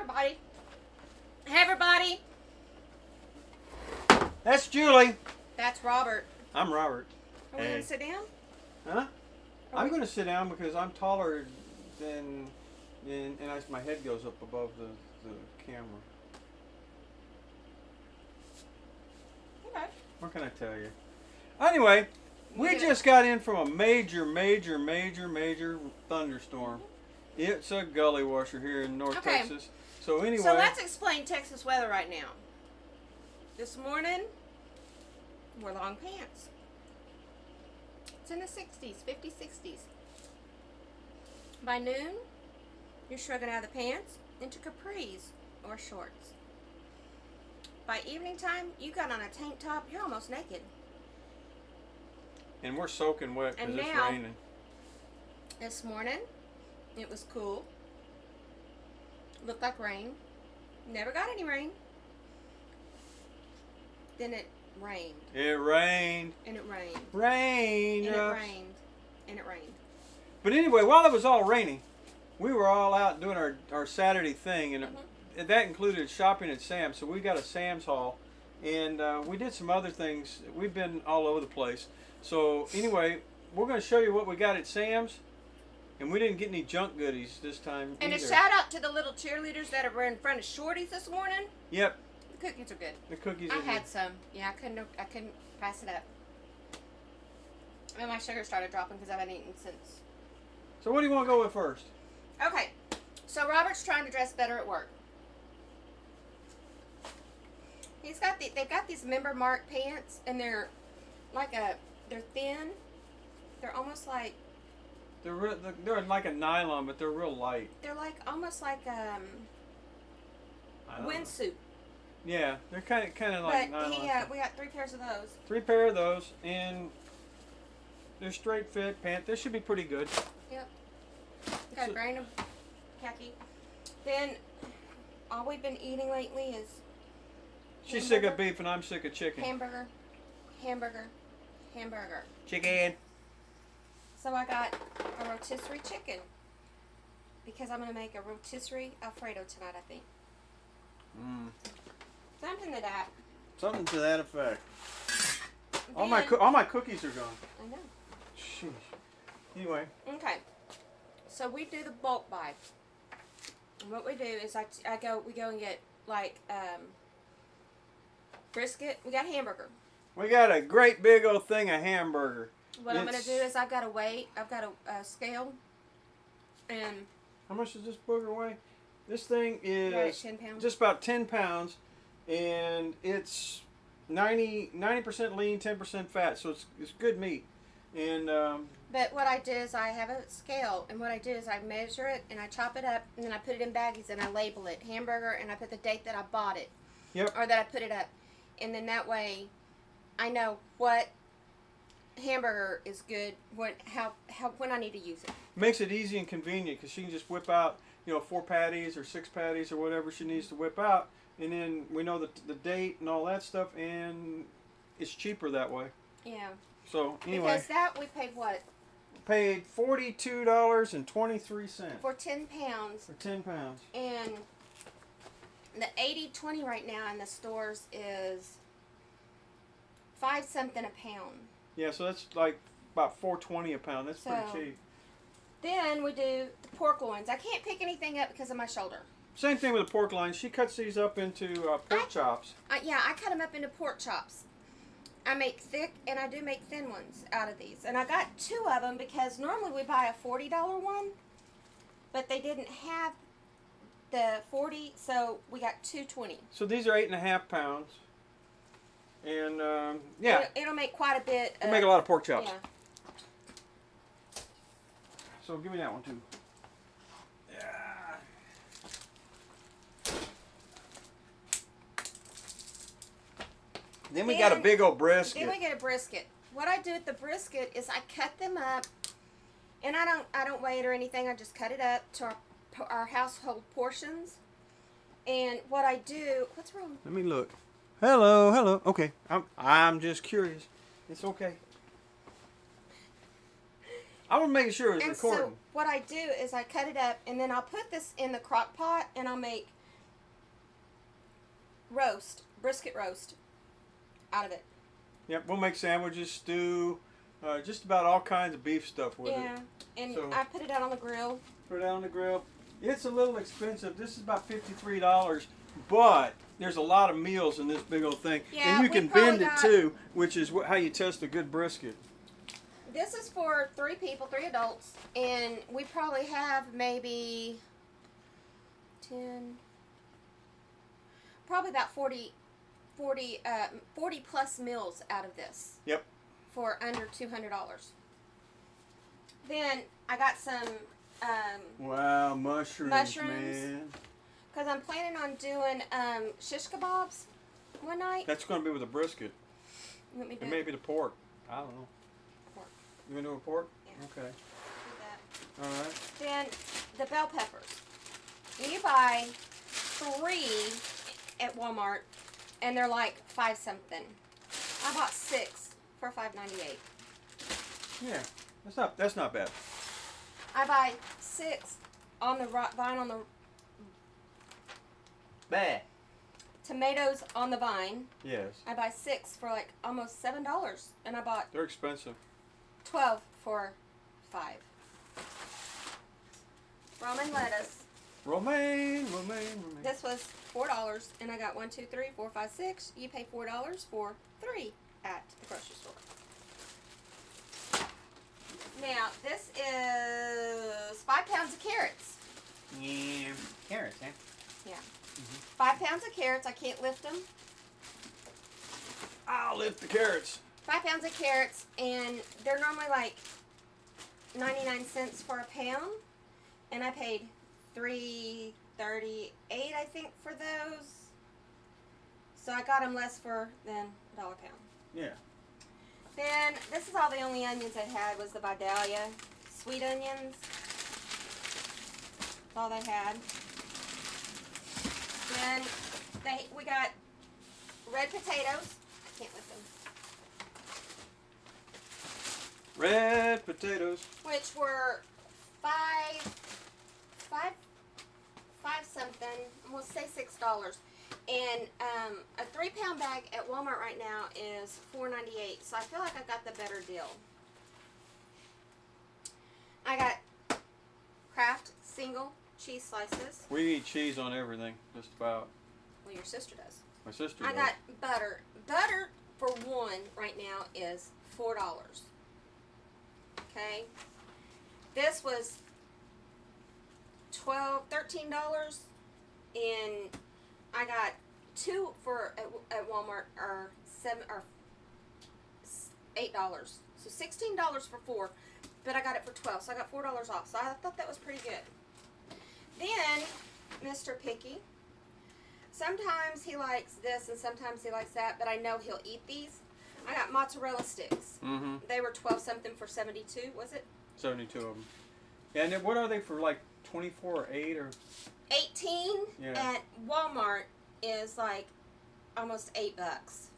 everybody. Hey, everybody. That's Julie. That's Robert. I'm Robert. Are we going to sit down? Huh? I'm going to sit down because I'm taller than, my head goes up above the camera. Okay. What can I tell you? Anyway, we just got in from a major thunderstorm. It's a gully washer here in North Texas. So anyway. So let's explain Texas weather right now. This morning, we're long pants. It's in the 60s, 50s, 60s. By noon, you're shrugging out of the pants into capris or shorts. By evening time, you got on a tank top, you're almost naked. And we're soaking wet because it's raining. This morning, it was cool. Looked like rain. Never got any rain. Then it rained. It rained. And it rained. Rained. And it rained. And it rained. But anyway, while it was all raining, we were all out doing our Saturday thing, and that included shopping at Sam's. So we got a Sam's haul, and we did some other things. We've been all over the place. So anyway, we're going to show you what we got at Sam's, and we didn't get any junk goodies this time and either. A shout out to the little cheerleaders that were in front of Shorty's this morning. Yep. The cookies are good. The cookies. I had some. Yeah, I couldn't pass it up. And my sugar started dropping because I haven't eaten since. So what do you want to go with first? Okay. So Robert's trying to dress better at work. They've got these member mark pants, and they're thin. They're almost like. They're like a nylon, but they're real light. They're like almost like windsuit. Yeah, they're kind of like nylon. But we got 3 pairs of those. 3 pair of those, and they're straight fit pants. They should be pretty good. Yep. Got a grain of khaki. Then all we've been eating lately is. She's sick of beef and I'm sick of chicken. Hamburger. Chicken. So I got a rotisserie chicken because I'm going to make a rotisserie Alfredo tonight, I think. Something to that. Something to that effect. Then, all my cookies are gone. I know. Sheesh. Anyway. Okay. So we do the bulk buy. And what we do is we go and get like brisket. We got hamburger. We got a great big old thing of hamburger. What I'm going to do is I've got to weigh. I've got a scale. And how much does this burger weigh? This thing is 10 pounds. Just about 10 pounds. And it's 90% lean, 10% fat. So it's good meat. And but what I do is I have a scale. And what I do is I measure it and I chop it up. And then I put it in baggies and I label it hamburger. And I put the date that I bought it. Yep. Or that I put it up. And then that way I know what hamburger is good, when I need to use it. Makes it easy and convenient because she can just whip out 4 patties or 6 patties or whatever she needs to whip out, and then we know the date and all that stuff, and it's cheaper that way. Yeah. So anyway, because that we paid what? Paid $42.23 for 10 pounds. For 10 pounds. And the 80/20 right now in the stores is $5 something a pound. Yeah, so that's like about $4.20 a pound. That's pretty cheap. Then we do the pork loins. I can't pick anything up because of my shoulder. Same thing with the pork loins. She cuts these up into pork chops. Yeah, I cut them up into pork chops. I make thick and I do make thin ones out of these. And I got 2 of them because normally we buy a $40 one, but they didn't have the 40, so we got 2.20. So these are 8.5 pounds. And yeah, it'll make quite a bit. It'll make a lot of pork chops. Yeah. So give me that one too. Yeah. Then we got a big old brisket. Then we get a brisket. What I do with the brisket is I cut them up, and I don't weigh it or anything. I just cut it up to our household portions. And what I do, what's wrong? Let me look. Hello. Okay, I'm just curious. It's okay. I was making sure it was recording. So what I do is I cut it up, and then I'll put this in the crock pot, and I'll make roast, brisket roast, out of it. Yep, we'll make sandwiches, stew, just about all kinds of beef stuff with it. Yeah, and So- I put it out on the grill. Put it on the grill. It's a little expensive. This is about $53, but there's a lot of meals in this big old thing, Yeah, and you we can probably bend it got- too, which is how you test a good brisket. This is for 3 people, 3 adults, and we probably have maybe 10, probably about 40 plus meals out of this. Yep. For under $200. Then I got some, Wow, mushrooms, Mushrooms. man. because I'm planning on doing shish kebabs one night. That's going to be with a brisket. Let me do It may be the pork. I don't know. Pork. You going to do a pork? Yeah. Okay. that. All right. Then the bell peppers. You buy 3 at Walmart, and they're like 5 something. I bought 6 for $5.98. Yeah. That's not bad. I buy 6 on the vine on the Bad. tomatoes on the vine. Yes. I buy 6 for like almost $7, and I bought They're expensive. 12 for $5. Roman lettuce. Romaine. This was $4, and I got 1, 2, 3, 4, 5, 6. You pay $4 for 3 at the grocery store. Now this is 5 pounds of carrots. Yeah. Carrots, eh? Yeah. 5 pounds of carrots. I can't lift them. I'll lift the carrots. 5 pounds of carrots, and they're normally like 99 cents for a pound, and I paid $3.38, I think, for those. So I got them less than $1 a pound. Yeah. Then this is all the only onions I had was the Vidalia sweet onions. That's all they had. Then we got red potatoes. I can't lift them. Red potatoes. Which were five something. We'll say $6. And a 3-pound bag at Walmart right now is $4.98. So I feel like I got the better deal. I got Kraft single cheese slices. We eat cheese on everything, just about. Well, your sister does. My sister I does. got butter. Butter for one right now is $4. Okay. This was $13, and I got 2 for at Walmart are $8. So $16 for 4, but I got it for $12, so I got $4 off. So I thought that was pretty good. Then Mr. Picky. Sometimes he likes this and sometimes he likes that, but I know he'll eat these. I got mozzarella sticks. Mm-hmm. They were 12 something for 72, was it? 72 of them. And then what are they for, like 24 or 8 or? 18 Yeah. at Walmart is like almost $8.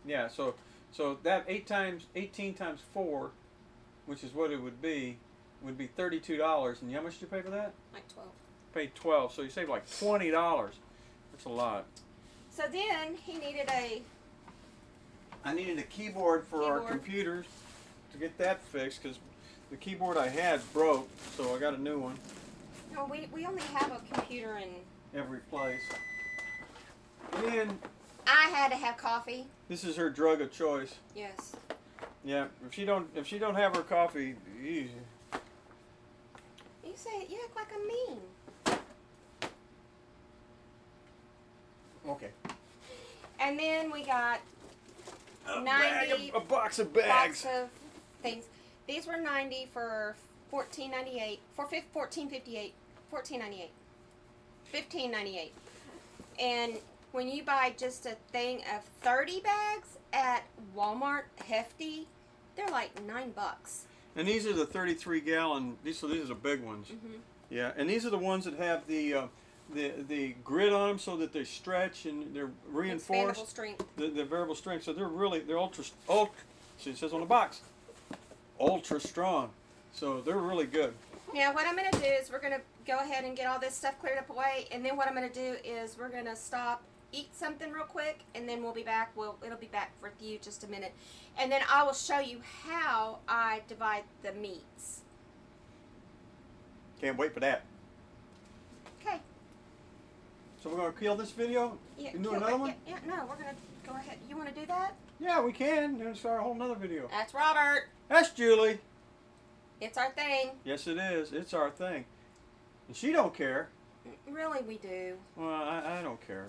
Yeah. So that 18 times 4, which is what it would be $32. And how much did you pay for that? Like 12. Paid 12. So you saved like $20. That's a lot. So then he needed I needed a keyboard for our Keyboard. computers to get that fixed because the keyboard I had broke, so I got a new one. no, we only have a computer in. Every place. And I had to have coffee. this is her drug of choice. Yes. Yeah, if she don't have her coffee, easy. You say you act like I'm mean. Okay. And then we got A 90 box of bags. box of things. These were 90 for $14.98. For $14.58. $14.98. $15.98. And when you buy just a thing of 30 bags at Walmart, hefty, they're like $9. And these are the 33-gallon. These are the big ones. Mm-hmm. Yeah, and these are the ones that have the grit on them so that they stretch and they're reinforced. Expandable strength. The variable strength. So they're ultra. See, it says on the box, ultra strong. So they're really good. Now what I'm going to do is we're going to go ahead and get all this stuff cleared up away, and then what I'm going to do is we're going to stop eat something real quick, and then we'll be back. It'll be back with you just a minute, and then I will show you how I divide the meats. Can't wait for that. Okay. So we're gonna kill this video. Yeah, You do another one? Yeah, no, we're gonna go ahead. You want to do that? Yeah, we can. Then start a whole nother video. That's Robert. That's Julie. It's our thing. Yes, it is. It's our thing. And she don't care. Really, we do. Well, I don't care.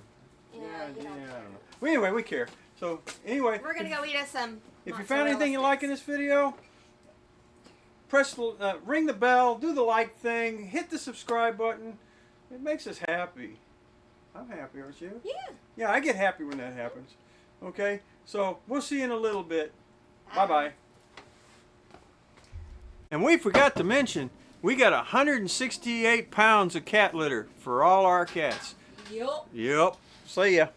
Yeah, you don't I care. don't know. Well, anyway, we care. So anyway, We're gonna go eat us some. if you found mozzarella anything you like in sticks. this video, press the ring the bell, do the like thing, hit the subscribe button. It makes us happy. I'm happy, aren't you? Yeah. Yeah, I get happy when that happens. Okay, so we'll see you in a little bit. Bye-bye. And we forgot to mention, we got 168 pounds of cat litter for all our cats. Yup. Yep. See ya.